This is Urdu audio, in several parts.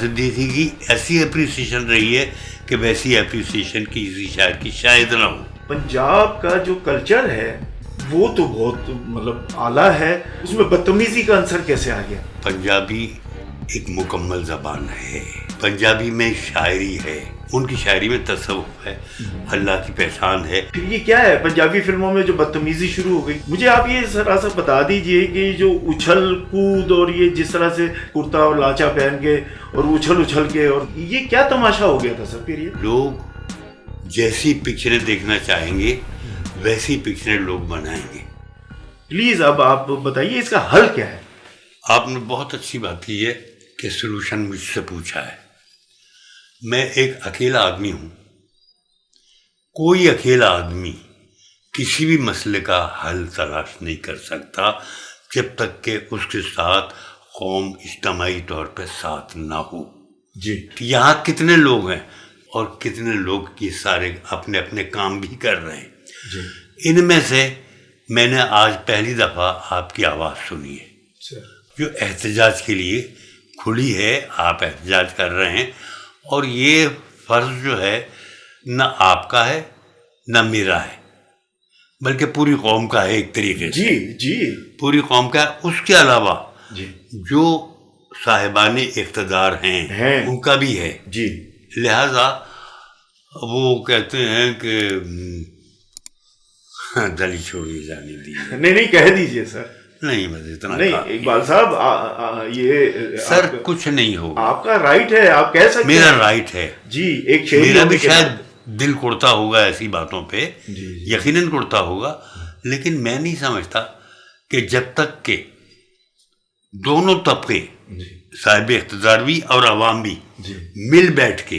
صدیقی کی ایسی اپریسیشن رہی ہے کہ ویسی اپریسیشن کسی شاعر کی شاید نہ ہو. پنجاب کا جو کلچر ہے وہ تو بہت مطلب اعلیٰ ہے، اس میں بدتمیزی کا عنصر کیسے آ گیا؟ پنجابی ایک مکمل زبان ہے، پنجابی میں شاعری ہے، ان کی شاعری میں تصوف ہے، اللہ کی پہچان ہے. پھر یہ کیا ہے پنجابی فلموں میں جو بدتمیزی شروع ہو گئی؟ مجھے آپ یہ ذرا سا بتا دیجئے کہ جو اچھل کود اور یہ جس طرح سے کرتا اور لاچا پہن کے اور اچھل کے، اور یہ کیا تماشا ہو گیا تھا سر؟ پھر یہ لوگ جیسی پکچریں دیکھنا چاہیں گے ویسی پکچریں لوگ بنائیں گے. پلیز اب آپ بتائیے اس کا حل کیا ہے؟ آپ نے بہت اچھی بات کی ہے کہ سلوشن مجھ سے پوچھا ہے. میں ایک اکیلا آدمی ہوں. کوئی اکیلا آدمی کسی بھی مسئلے کا حل تلاش نہیں کر سکتا جب تک کہ اس کے ساتھ قوم اجتماعی طور پہ ساتھ نہ ہو. جی یہاں کتنے لوگ ہیں اور کتنے لوگ یہ سارے اپنے اپنے کام بھی کر رہے ہیں. جی ان میں سے میں نے آج پہلی دفعہ آپ کی آواز سنی ہے جو احتجاج کے لیے کھلی ہے. آپ احتجاج کر رہے ہیں اور یہ فرض جو ہے نہ آپ کا ہے نہ میرا ہے بلکہ پوری قوم کا ہے ایک طریقے سے. جی پوری قوم کا ہے. اس کے علاوہ جی جو صاحبان اقتدار ہیں ان کا بھی ہے. جی لہذا وہ کہتے ہیں کہ دلی چھوڑی جانی دی. نہیں کہہ دیجئے سر. نہیں بس اتنا نہیں اقبال صاحب یہ سر کچھ نہیں ہوگا. آپ کا رائٹ ہے، آپ کہہ سکتے ہیں. میرا رائٹ ہے جی. ایک شعر میرا بھی شاید دل کڑتا ہوگا ایسی باتوں پہ، یقیناً کڑتا ہوگا، لیکن میں نہیں سمجھتا کہ جب تک کہ دونوں طبقے صاحب اقتدار بھی اور عوام بھی مل بیٹھ کے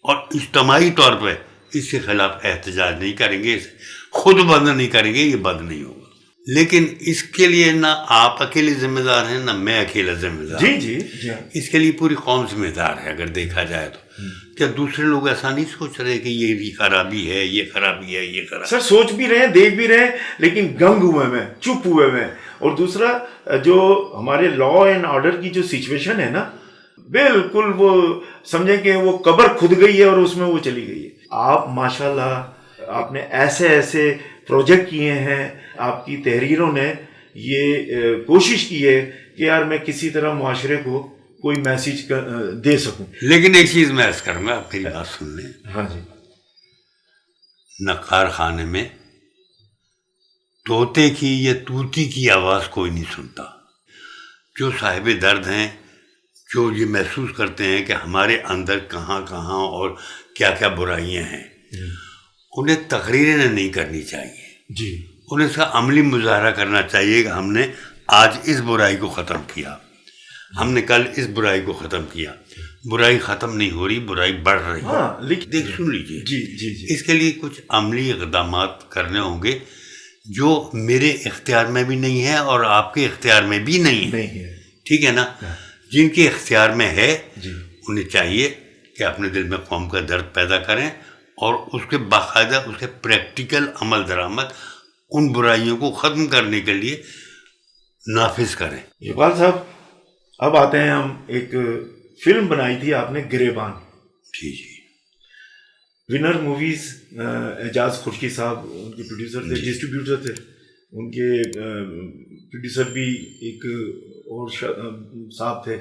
اور اجتماعی طور پہ اس کے خلاف احتجاج نہیں کریں گے، خود بند نہیں کریں گے، یہ بند نہیں ہوگا. لیکن اس کے لیے نہ آپ اکیلے ذمہ دار ہیں نہ میں اکیلا ذمہ دار. جی اس کے لیے پوری قوم ذمہ دار ہے. اگر دیکھا جائے تو کیا دوسرے لوگ ایسا نہیں سوچ رہے کہ یہ بھی خرابی ہے، یہ خرابی ہے، یہ خرابی؟ سر سوچ بھی رہے ہیں، دیکھ بھی رہے ہیں، لیکن گنگ ہوئے میں، چپ ہوئے میں. اور دوسرا جو ہمارے لا اینڈ آرڈر کی جو سچویشن ہے نا، بالکل وہ سمجھیں کہ وہ قبر کھد گئی ہے اور اس میں وہ چلی گئی ہے. آپ ماشاءاللہ آپ نے ایسے پروجیکٹ کیے ہیں، آپ کی تحریروں نے یہ کوشش کی ہے کہ یار میں کسی طرح معاشرے کو کوئی میسیج دے سکوں. لیکن ایک چیز میں عرض کروں گا، آپ میری بات سن لیں. ہاں جی. نقار خانے میں طوطے کی یا طوطی کی آواز کوئی نہیں سنتا. جو صاحب درد ہیں، جو یہ محسوس کرتے ہیں کہ ہمارے اندر کہاں کہاں اور کیا کیا برائیاں ہیں، انہیں تقریریں نہیں کرنی چاہیے. جی. انہیں اس کا عملی مظاہرہ کرنا چاہیے کہ ہم نے آج اس برائی کو ختم کیا، ہم نے کل اس برائی کو ختم کیا. برائی ختم نہیں ہو رہی، برائی بڑھ رہی ہے. دیکھ سن لیجیے. جی. اس کے لیے کچھ عملی اقدامات کرنے ہوں گے جو میرے اختیار میں بھی نہیں ہے اور آپ کے اختیار میں بھی نہیں ہے. ٹھیک ہے نا؟ جن کے اختیار میں ہے انہیں چاہیے کہ اپنے دل میں قوم کا درد پیدا کریں اور اس کے باقاعدہ اس کے پریکٹیکل عمل درآمد ان برائیوں کو ختم کرنے کے لیے نافذ کریں. اقبال صاحب اب آتے ہیں ہم، ایک فلم بنائی تھی آپ نے گریبان. جی. ونر موویز اعجاز خورشید صاحب ان کے پروڈیوسر تھے، ڈسٹریبیوٹر تھے. ان کے پروڈیوسر بھی ایک اور صاحب تھے.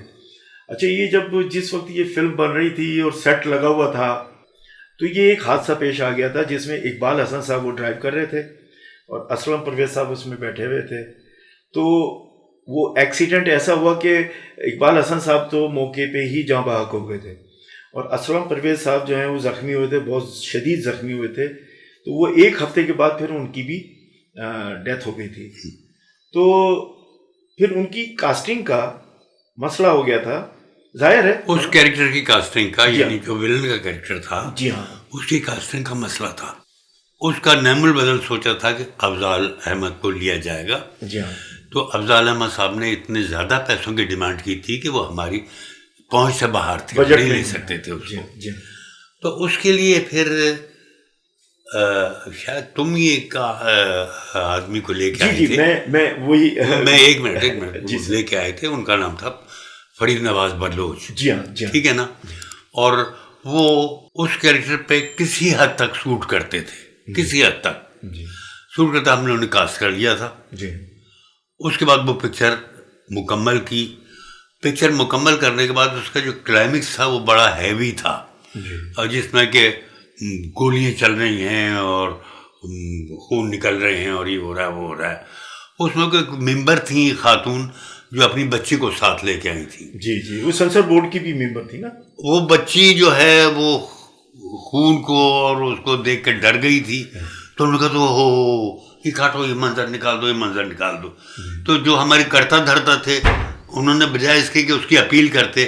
اچھا، یہ جس وقت یہ فلم بن رہی تھی اور سیٹ لگا ہوا تھا تو یہ ایک حادثہ پیش آ گیا تھا جس میں اقبال حسن صاحب وہ ڈرائیو کر رہے تھے اور اسلم پرویز صاحب اس میں بیٹھے ہوئے تھے. تو وہ ایکسیڈنٹ ایسا ہوا کہ اقبال حسن صاحب تو موقع پہ ہی جاں بحق ہو گئے تھے اور اسلم پرویز صاحب جو ہیں وہ زخمی ہوئے تھے، بہت شدید زخمی ہوئے تھے. تو وہ ایک ہفتے کے بعد پھر ان کی بھی ڈیتھ ہو گئی تھی. تو پھر ان کی کاسٹنگ کا مسئلہ ہو گیا تھا. ظاہر ہے اس کیریکٹر کی کاسٹنگ کا، یعنی جو ولن کا کیریکٹر تھا، جی ہاں، اس کی کاسٹنگ کا مسئلہ تھا. اس کا نعم البدل سوچا تھا کہ افضال احمد کو لیا جائے گا. جی ہاں. تو افضال احمد صاحب نے اتنے زیادہ پیسوں کی ڈیمانڈ کی تھی کہ وہ ہماری پہنچ سے باہر تھے، نہیں لے سکتے تھے اس کو. تو اس کے لیے پھر شاید تم ہی ایک آدمی کو لے کے آئے تھے. میں وہی میں ایک منٹ لے کے آئے تھے. ان کا نام تھا فرید نواز بلوچ. جی ہاں جی ہاں. ٹھیک ہے نا. اور وہ اس کیریکٹر پہ کسی حد تک سوٹ کرتے تھے, کسی حد تک سوٹ کرتا. ہم لوگوں نے کاسٹ کر لیا تھا. جی. اس کے بعد وہ پکچر مکمل کی. پکچر مکمل کرنے کے بعد اس کا جو کلائمیکس تھا وہ بڑا ہیوی تھا, اور جس میں کہ گولیاں چل رہی ہیں اور خون نکل رہے ہیں اور یہ ہو رہا ہے وہ ہو رہا ہے. اس میں کوئی ممبر تھیں خاتون جو اپنی بچی کو ساتھ لے کے آئی تھیں. جی جی, وہ سینسر بورڈ کی بھی ممبر تھی نا. وہ بچی جو ہے وہ خون کو اور اس کو دیکھ کے ڈر گئی تھی. تو انہوں نے کہا تو ہو یہ کاٹو, یہ منظر نکال دو, یہ منظر نکال دو. تو جو ہمارے کرتا دھرتا تھے انہوں نے بجائے اس کے کہ اس کی اپیل کرتے,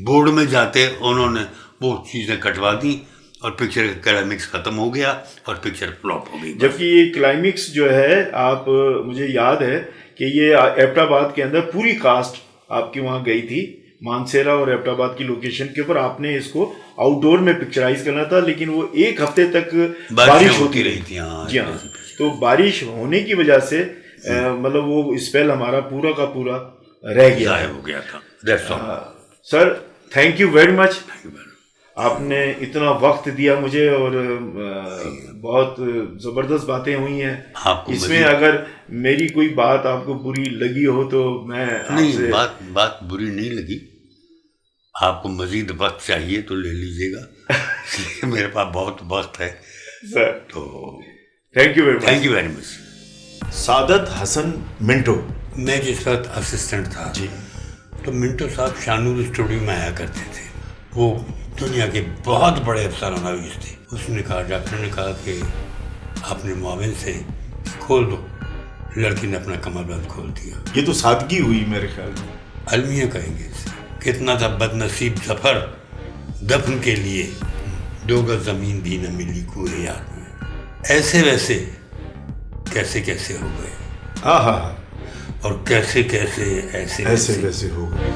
بورڈ میں جاتے, انہوں نے وہ چیزیں کٹوا دیں اور پکچر کا کلائمیکس ختم ہو گیا اور پکچر فلاپ ہو گئی. جبکہ یہ کلائمیکس جو ہے, آپ مجھے یاد ہے کہ یہ ایبٹ آباد کے اندر پوری کاسٹ آپ کی وہاں گئی تھی, مانسیرا اور ایبٹ آباد کی لوکیشن کے اوپر. آپ نے اس کو آؤٹ ڈور میں پکچرائز کرنا تھا, لیکن وہ ایک ہفتے تک بارش ہوتی رہی تھی. جی ہاں, تو بارش ہونے کی وجہ سے مطلب وہ اسپیل ہمارا پورا کا پورا رہ گیا, ضائع ہو گیا تھا. Sir thank you very much. آپ نے اتنا وقت دیا مجھے اور بہت زبردست باتیں ہوئی ہیں. اس میں اگر میری کوئی بات آپ کو بری لگی ہو تو میں نہیں, بات بری نہیں لگی. آپ کو مزید وقت چاہیے تو لے لیجیے گا, اس لیے میرے پاس بہت وقت ہے سر. تو thank you very much. Saadat Hasan Manto. میں جس وقت اسسٹنٹ تھا جی, تو منٹو صاحب شانور اسٹوڈیو میں آیا کرتے تھے. وہ دنیا کے بہت بڑے افسانہ نویس تھے. اس نے کہا, ڈاکٹر نے کہا کہ آپ نے معاون سے کھول دو. لڑکی نے اپنا کمر بند کھول دیا. یہ تو سادگی ہوئی میرے خیال میں. المیہ کہیں گے اسے. کتنا تھا بد نصیب سفر دفن کے لیے, 2 گز زمین بھی نہ ملی کوئے یار میں. ایسے ویسے کیسے کیسے ہو گئے, ہاں ہاں, اور کیسے کیسے ایسے ویسے ہو گئے.